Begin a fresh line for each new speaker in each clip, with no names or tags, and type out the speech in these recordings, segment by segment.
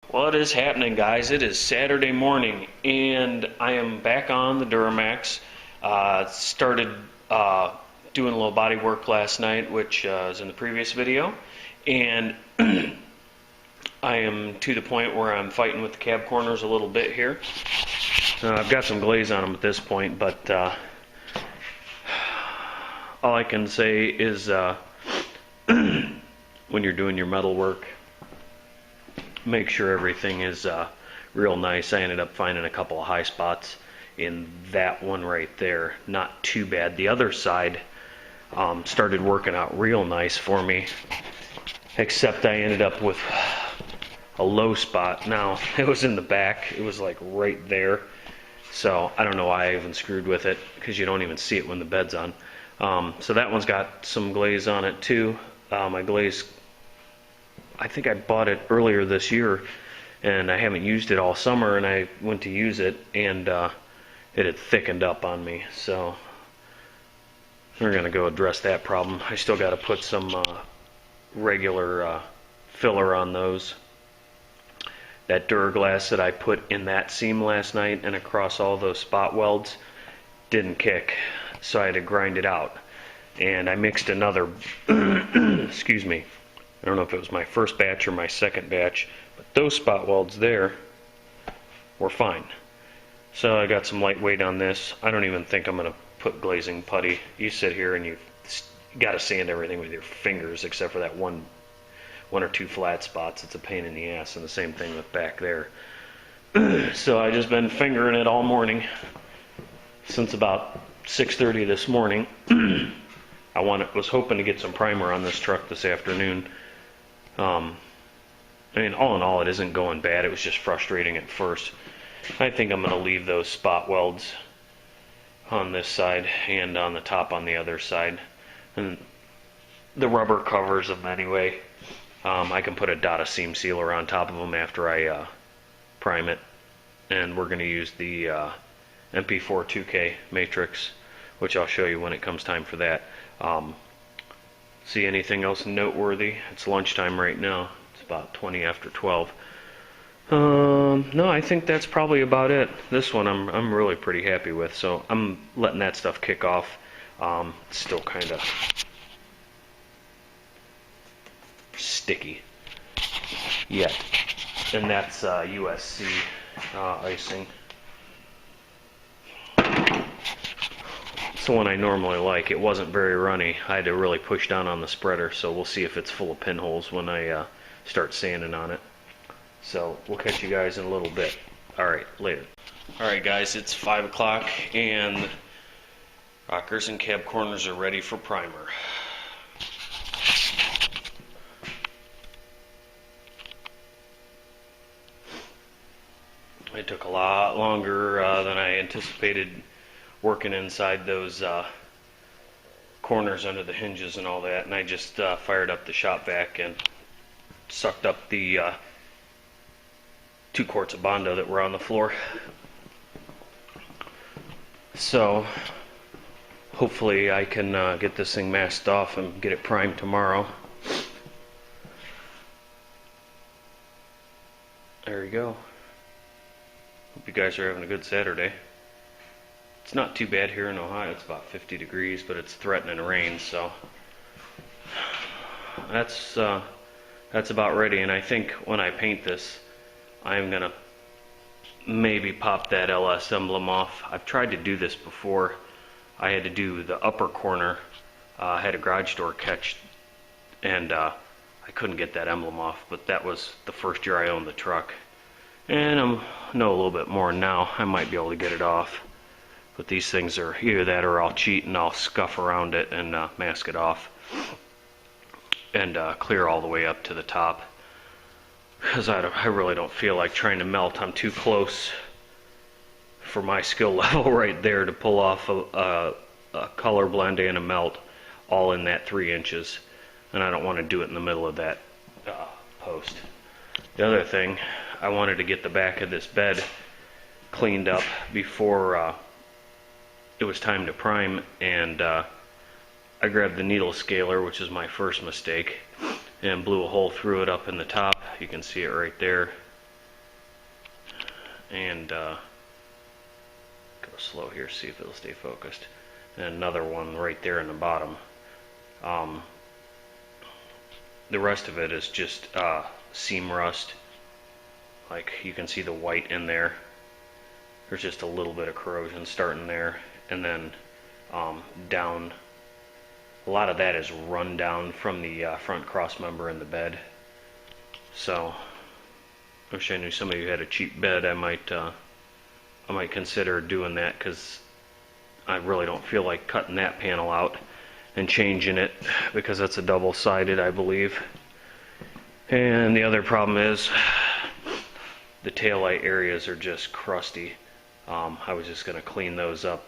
What is happening, guys? It is Saturday morning, and I am back on the Duramax. Started doing a little body work last night, which is in the previous video, and I am to the point where I'm fighting with the cab corners a little bit here. I've got some glaze on them at this point, but all I can say is when you're doing your metal work, make sure everything is real nice. I ended up finding a couple of high spots in that one right there. Not too bad. The other side started working out real nice for me, except I ended up with a low spot. Now, it was in the back. It was like right there. So I don't know why I even screwed with it, because you don't even see it when the bed's on. So that one's got some glaze on it too. My glaze, I think I bought it earlier this year, and I haven't used it all summer, and I went to use it, and it had thickened up on me. So we're going to go address that problem. I still got to put some regular filler on those. That Duraglass that I put in that seam last night and across all those spot welds didn't kick, so I had to grind it out. And I mixed another, excuse me, I don't know if it was my first batch or my second batch, but those spot welds there were fine. So I got some lightweight on this. I don't even think I'm going to put glazing putty. You sit here and you got to sand everything with your fingers except for that one or two flat spots. It's a pain in the ass, and the same thing with back there. So I just been fingering it all morning since about 6:30 this morning. I was hoping to get some primer on this truck this afternoon. I mean, all in all, it isn't going bad. It was just frustrating at first. I think I'm going to leave those spot welds on this side and on the top on the other side. And the rubber covers them anyway. I can put a dot of seam sealer on top of them after I prime it. And we're going to use the MP4 2K matrix, which I'll show you when it comes time for that. See anything else noteworthy? It's lunchtime right now. It's about 20 after 12. No, I think that's probably about it. This one I'm really pretty happy with, so I'm letting that stuff kick off. It's still kind of sticky yet, and that's USC icing. It's the one I normally like. It wasn't very runny. I had to really push down on the spreader, so we'll see if it's full of pinholes when I start sanding on it. So we'll catch you guys in a little bit. Alright, later. Alright guys, it's 5 o'clock, and rockers and cab corners are ready for primer. It took a lot longer than I anticipated working inside those corners under the hinges and all that, and I just fired up the shop vac and sucked up the 2 quarts of Bondo that were on the floor. So hopefully I can get this thing masked off and get it primed tomorrow. There you go. Hope you guys are having a good Saturday. It's not too bad here in Ohio. It's about 50 degrees, but it's threatening rain, so that's about ready. And I think when I paint this, I'm gonna maybe pop that LS emblem off. I've tried to do this before. I had to do the upper corner. I had a garage door catch, and I couldn't get that emblem off, but that was the first year I owned the truck. And I know a little bit more now. I might be able to get it off. But these things are either that or I'll cheat and I'll scuff around it and mask it off. And clear all the way up to the top. Because I really don't feel like trying to melt. I'm too close for my skill level right there to pull off a color blend and a melt all in that 3 inches. And I don't want to do it in the middle of that post. The other thing, I wanted to get the back of this bed cleaned up before it was time to prime, and I grabbed the needle scaler, which is my first mistake, and blew a hole through it up in the top. You can see it right there. and go slow here, see if it'll stay focused. And another one right there in the bottom. The rest of it is just seam rust. Like you can see the white in there. There's just a little bit of corrosion starting there, and then down. A lot of that is run down from the front cross member in the bed. So, I wish I knew somebody who had a cheap bed. I might consider doing that, because I really don't feel like cutting that panel out and changing it, because that's a double-sided, I believe. And the other problem is the taillight areas are just crusty. I was just going to clean those up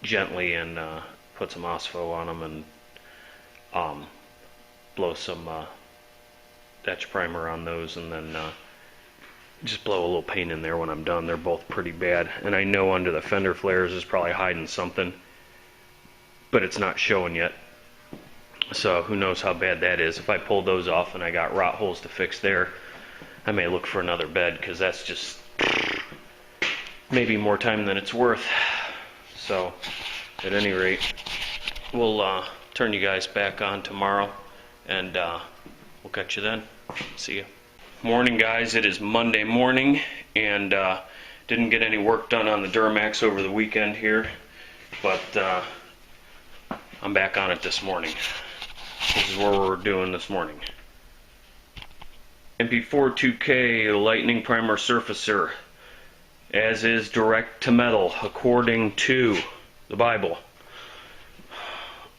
gently and put some Osfo on them and blow some etch primer on those, and then just blow a little paint in there when I'm done. They're both pretty bad, and I know under the fender flares is probably hiding something, but it's not showing yet. So who knows how bad that is. If I pull those off and I got rot holes to fix there, I may look for another bed, because that's just maybe more time than it's worth. So at any rate, we'll turn you guys back on tomorrow, and we'll catch you then. See ya. Morning, guys. It is Monday morning, and didn't get any work done on the Duramax over the weekend here, but I'm back on it this morning. This is what we're doing this morning. MP42K Lightning Primer Surfacer, as is direct to metal according to the Bible.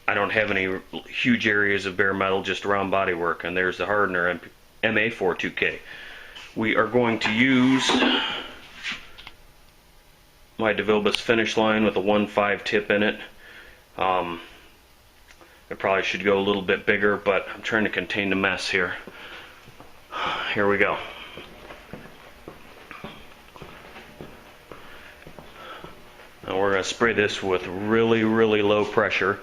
I don't have any huge areas of bare metal, just around body work, and there's the hardener MA42K. We are going to use my DeVilbiss finish line with a 1.5 tip in it. I probably should go a little bit bigger, but I'm trying to contain the mess here. Here we go. Now we're going to spray this with really, really low pressure.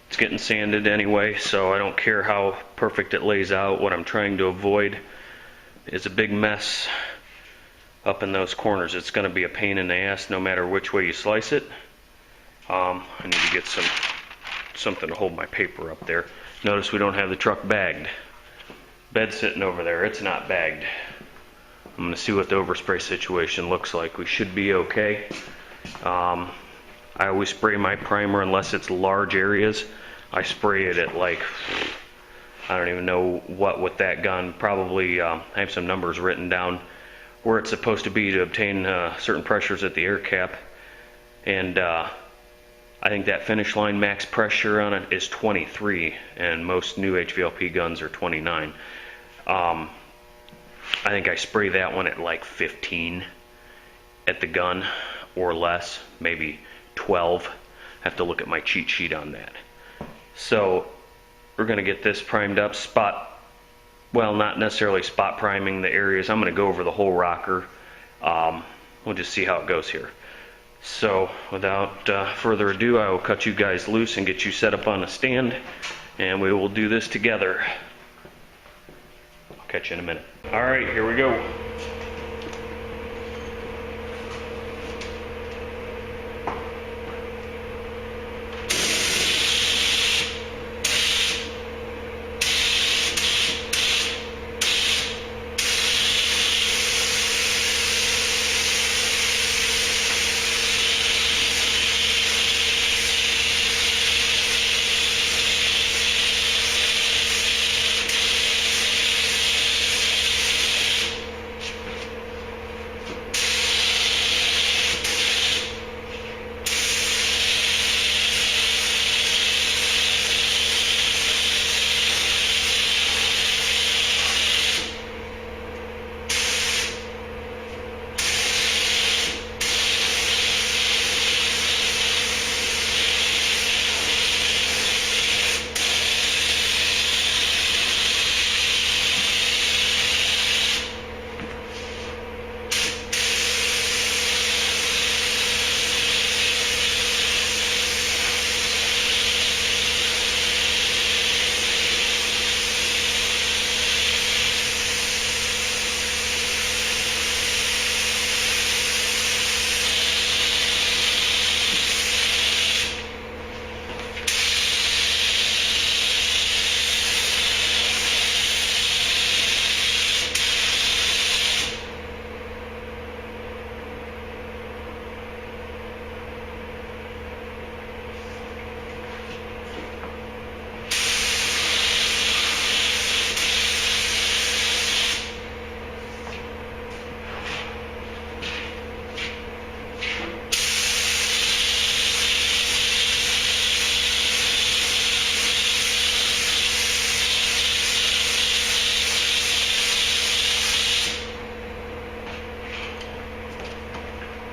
It's getting sanded anyway, so I don't care how perfect it lays out. What I'm trying to avoid is a big mess up in those corners. It's going to be a pain in the ass no matter which way you slice it. I need to get something to hold my paper up there. Notice we don't have the truck bagged. Bed sitting over there, it's not bagged. I'm going to see what the overspray situation looks like. We should be okay. I always spray my primer, unless it's large areas. I spray it at like, I don't even know what with that gun. Probably, I have some numbers written down where it's supposed to be to obtain certain pressures at the air cap. And I think that finish line max pressure on it is 23, and most new HVLP guns are 29. I think I spray that one at like 15 at the gun, or less, maybe 12. I have to look at my cheat sheet on that. So we're going to get this primed up, well, not necessarily spot priming the areas. I'm going to go over the whole rocker. We'll just see how it goes here. So without further ado, I will cut you guys loose and get you set up on a stand, and we will do this together. I'll catch you in a minute. Alright, here we go.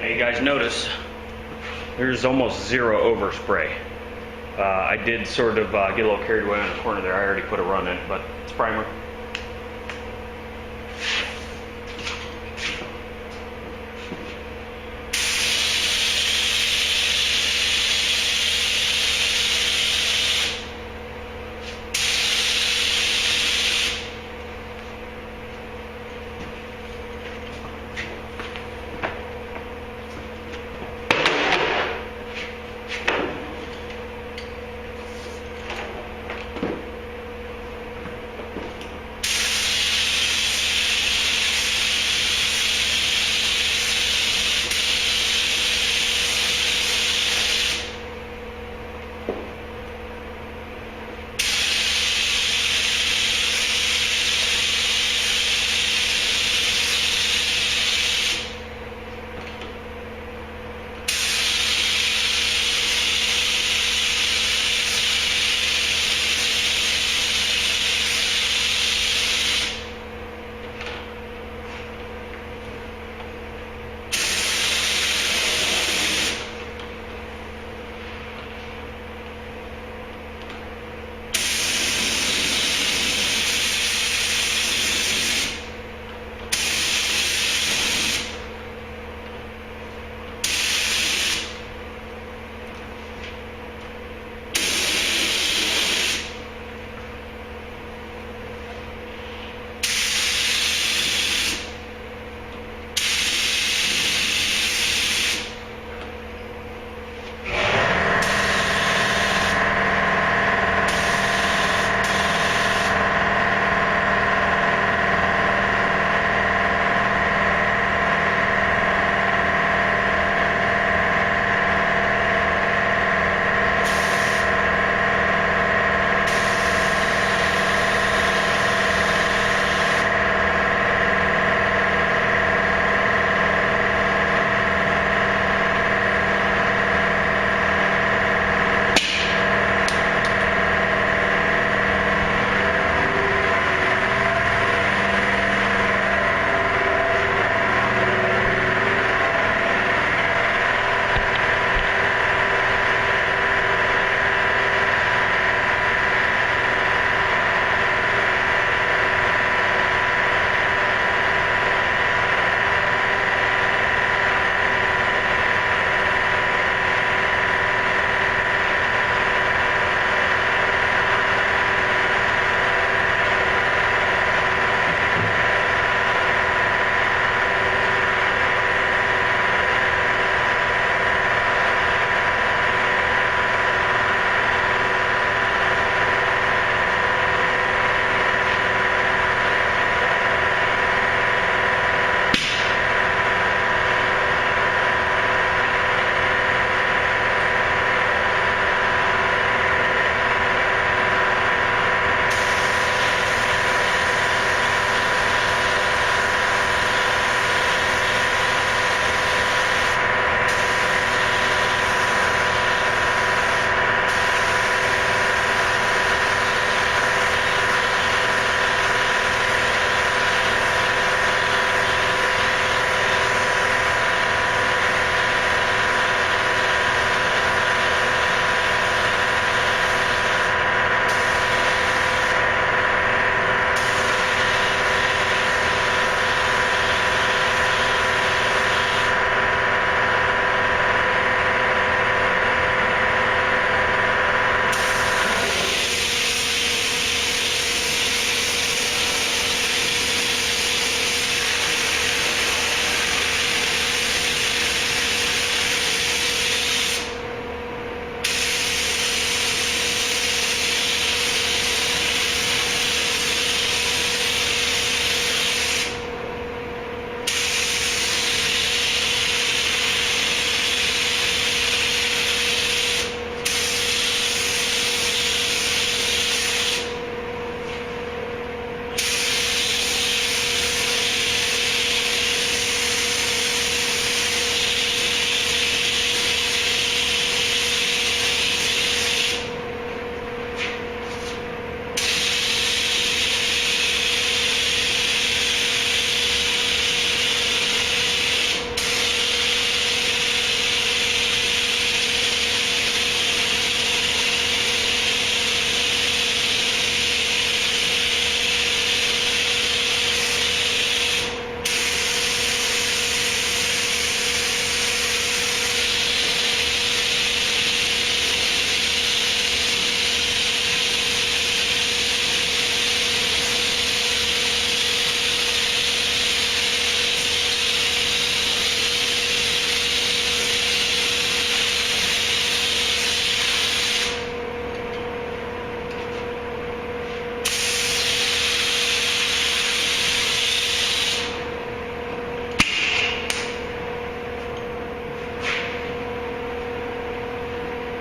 Now you guys notice there's almost zero overspray. I did sort of get a little carried away on the corner there. I already put a run in, but it's primer.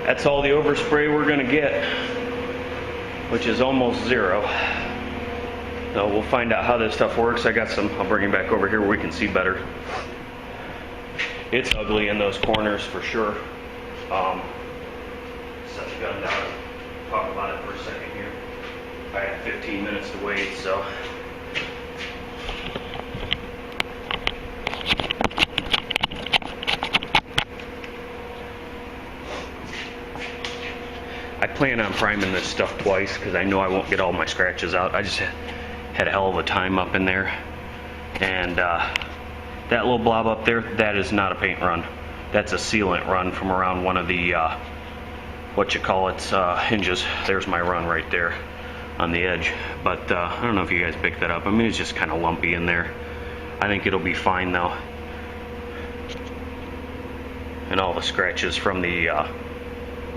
That's all the overspray we're gonna get, which is almost zero. Now we'll find out how this stuff works. I got some, I'll bring you back over here where we can see better. It's ugly in those corners for sure. Set the gun down, talk about it for a second here. I have 15 minutes to wait, so. I plan on priming this stuff twice because I know I won't get all my scratches out. I just had a hell of a time up in there. And that little blob up there, that is not a paint run. That's a sealant run from around one of the, hinges. There's my run right there on the edge. But I don't know if you guys picked that up. I mean, it's just kind of lumpy in there. I think it'll be fine though. And all the scratches from the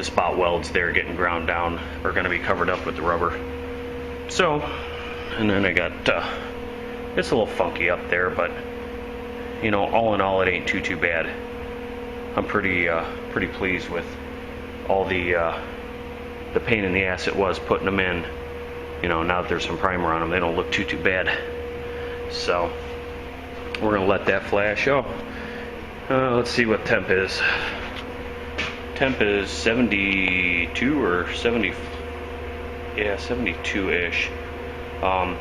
spot welds there getting ground down are going to be covered up with the rubber. So, and then I got, it's a little funky up there, but you know, all in all, it ain't too bad. I'm pretty pleased with all the pain in the ass it was putting them in. You know, now that there's some primer on them, they don't look too bad. So, we're gonna let that flash. Oh, let's see what temp is. Temp is 72 or 70, yeah, 72-ish. I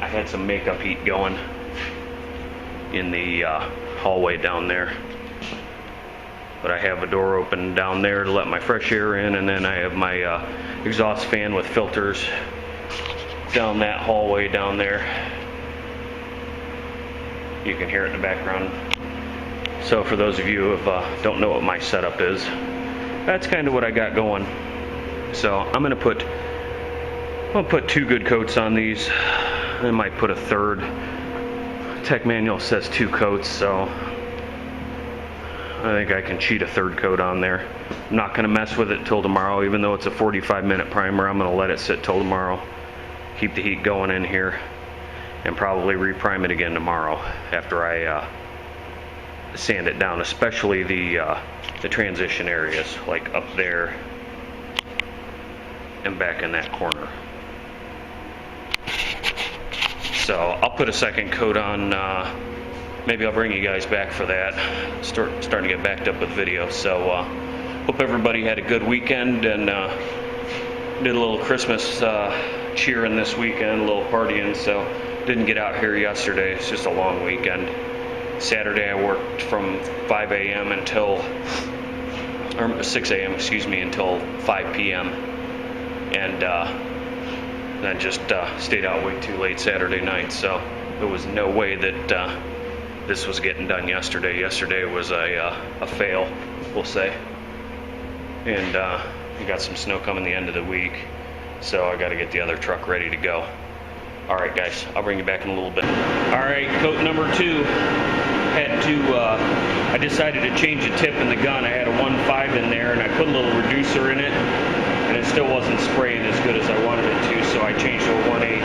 had some makeup heat going in the hallway down there. But I have a door open down there to let my fresh air in, and then I have my exhaust fan with filters down that hallway down there. You can hear it in the background. So for those of you who don't know what my setup is, that's kind of what I got going. So I'm gonna put 2 good coats on these. I might put a third. Tech manual says 2 coats, so I think I can cheat a third coat on there. I'm not gonna mess with it till tomorrow, even though it's a 45-minute primer. I'm gonna let it sit till tomorrow. Keep the heat going in here, and probably reprime it again tomorrow after I sand it down, especially the transition areas, like up there and back in that corner. So I'll put a second coat on. Maybe I'll bring you guys back for that. Starting to get backed up with video. So hope everybody had a good weekend and did a little Christmas cheering this weekend, a little partying. So didn't get out here yesterday. It's just a long weekend. Saturday I worked from 5 a.m. until, or 6 a.m. excuse me, until 5 p.m. and then just stayed out way too late Saturday night. So there was no way that this was getting done yesterday. Yesterday was a fail, we'll say. And we got some snow coming the end of the week, so I got to get the other truck ready to go. All right, guys, I'll bring you back in a little bit. All right, coat number 2. I decided to change the tip in the gun. I had a 1.5 in there, and I put a little reducer in it, and it still wasn't spraying as good as I wanted it to, so I changed to a 1.8.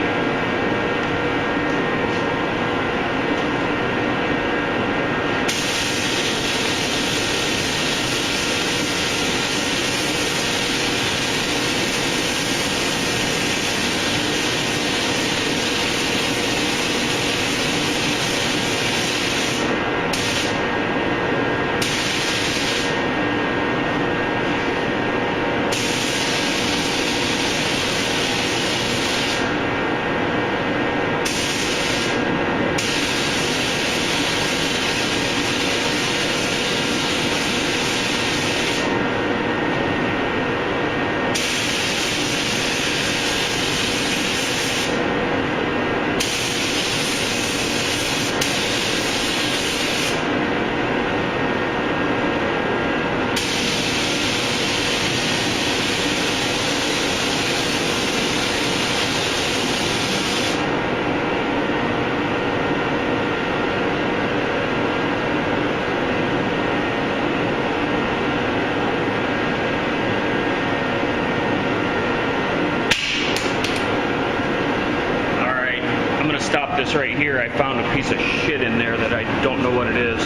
This right here, I found a piece of shit in there that I don't know what it is.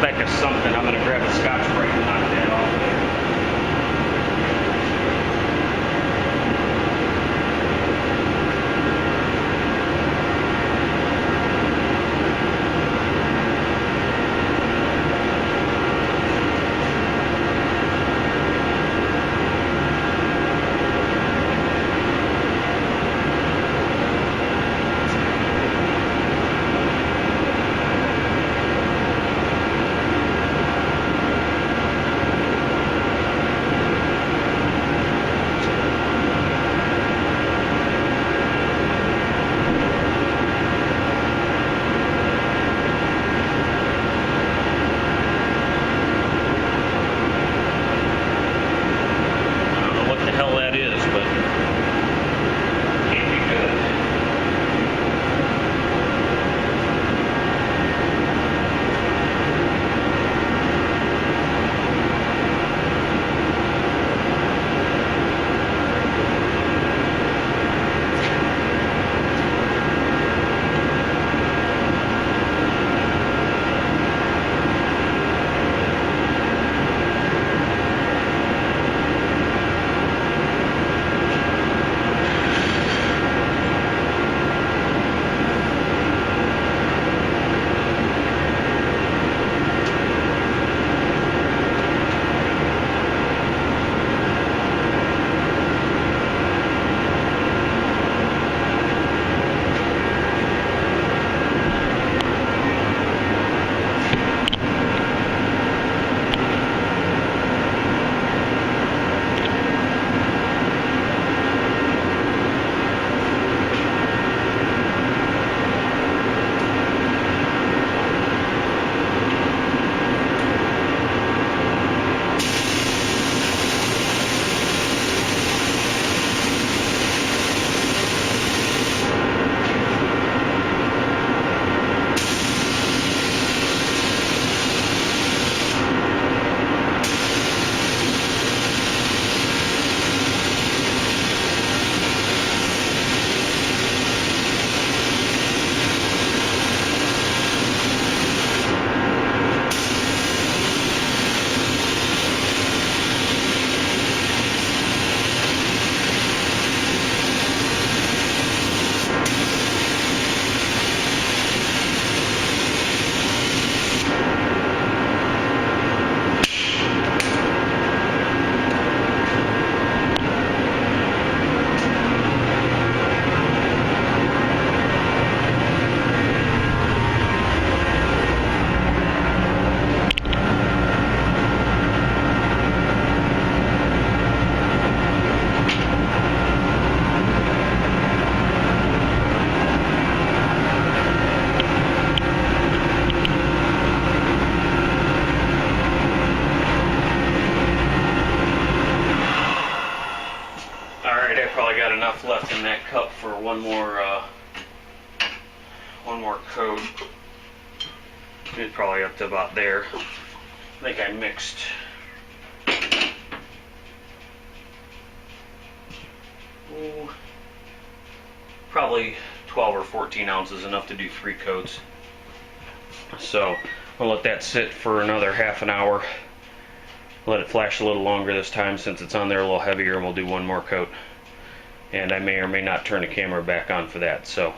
speck of something. I'm going to grab a Scotch-Brite and knock that off. Left in that cup for one more coat. It's probably up to about there. I think I mixed probably 12 or 14 ounces, enough to do 3 coats. So I'll let that sit for another half an hour. Let it flash a little longer this time since it's on there a little heavier, and we'll do one more coat. And I may or may not turn the camera back on for that. So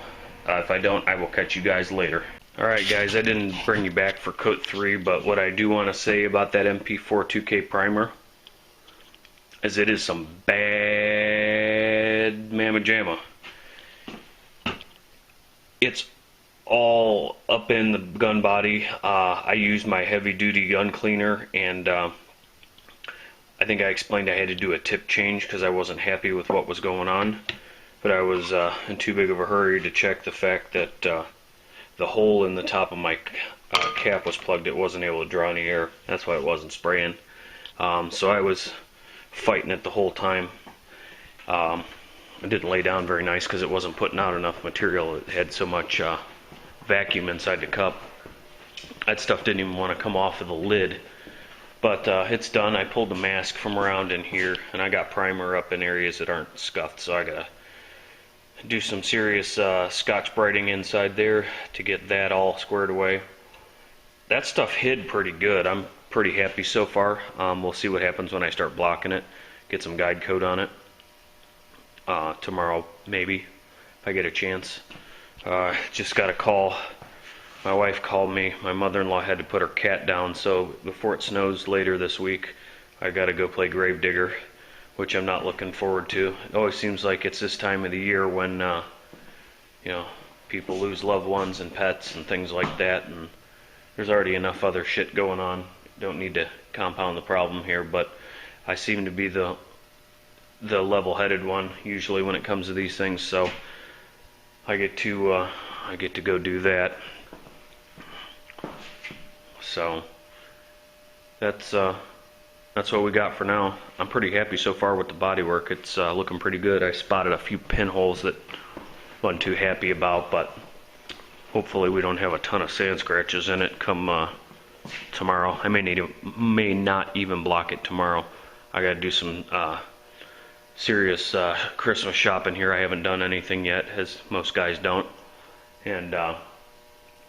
if I don't, I will catch you guys later. Alright guys, I didn't bring you back for coat 3, but what I do want to say about that MP4 2K primer is it is some bad mamma jamma. It's all up in the gun body. I used my heavy duty gun cleaner, and I think I explained I had to do a tip change because I wasn't happy with what was going on, but I was in too big of a hurry to check the fact that the hole in the top of my cap was plugged. It wasn't able to draw any air. That's why it wasn't spraying. So I was fighting it the whole time. It didn't lay down very nice because it wasn't putting out enough material. It had so much vacuum inside the cup. That stuff didn't even want to come off of the lid. But it's done. I pulled the mask from around in here, and I got primer up in areas that aren't scuffed, so I gotta do some serious Scotch-Briting inside there to get that all squared away. that stuff hid pretty good. I'm pretty happy so far. We'll see what happens when I start blocking it. Get some guide coat on it. Tomorrow, maybe, if I get a chance. Just got a call. My wife called me. My mother-in-law had to put her cat down, so before it snows later this week, I got to go play gravedigger, which I'm not looking forward to. It always seems like it's this time of the year when, people lose loved ones and pets and things like that, and there's already enough other shit going on. Don't need to compound the problem here, but I seem to be the level-headed one usually when it comes to these things, so I get to go do that. So that's what we got for now. I'm pretty happy so far with the bodywork. It's looking pretty good. I spotted a few pinholes that wasn't too happy about, but hopefully we don't have a ton of sand scratches in it come tomorrow. I may not even block it tomorrow. I got to do some serious Christmas shopping here. I haven't done anything yet, as most guys don't, and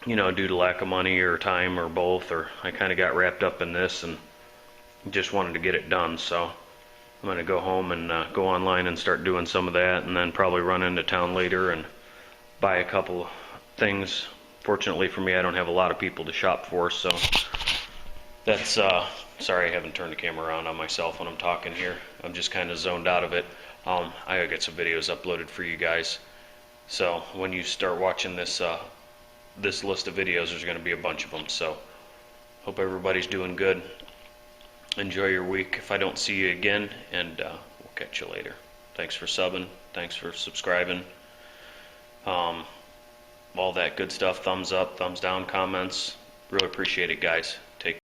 due to lack of money or time or both, or I kind of got wrapped up in this and just wanted to get it done. So I'm going to go home and go online and start doing some of that, and then probably run into town later and buy a couple things. Fortunately for me, I don't have a lot of people to shop for, so that's sorry I haven't turned the camera around on myself when I'm talking here. I'm just kind of zoned out of it. I gotta get some videos uploaded for you guys, so when you start watching this this list of videos, there's going to be a bunch of them. So hope everybody's doing good. Enjoy your week if I don't see you again, and we'll catch you later. Thanks for subbing. Thanks for subscribing. All that good stuff. Thumbs up, thumbs down, comments. Really appreciate it, guys.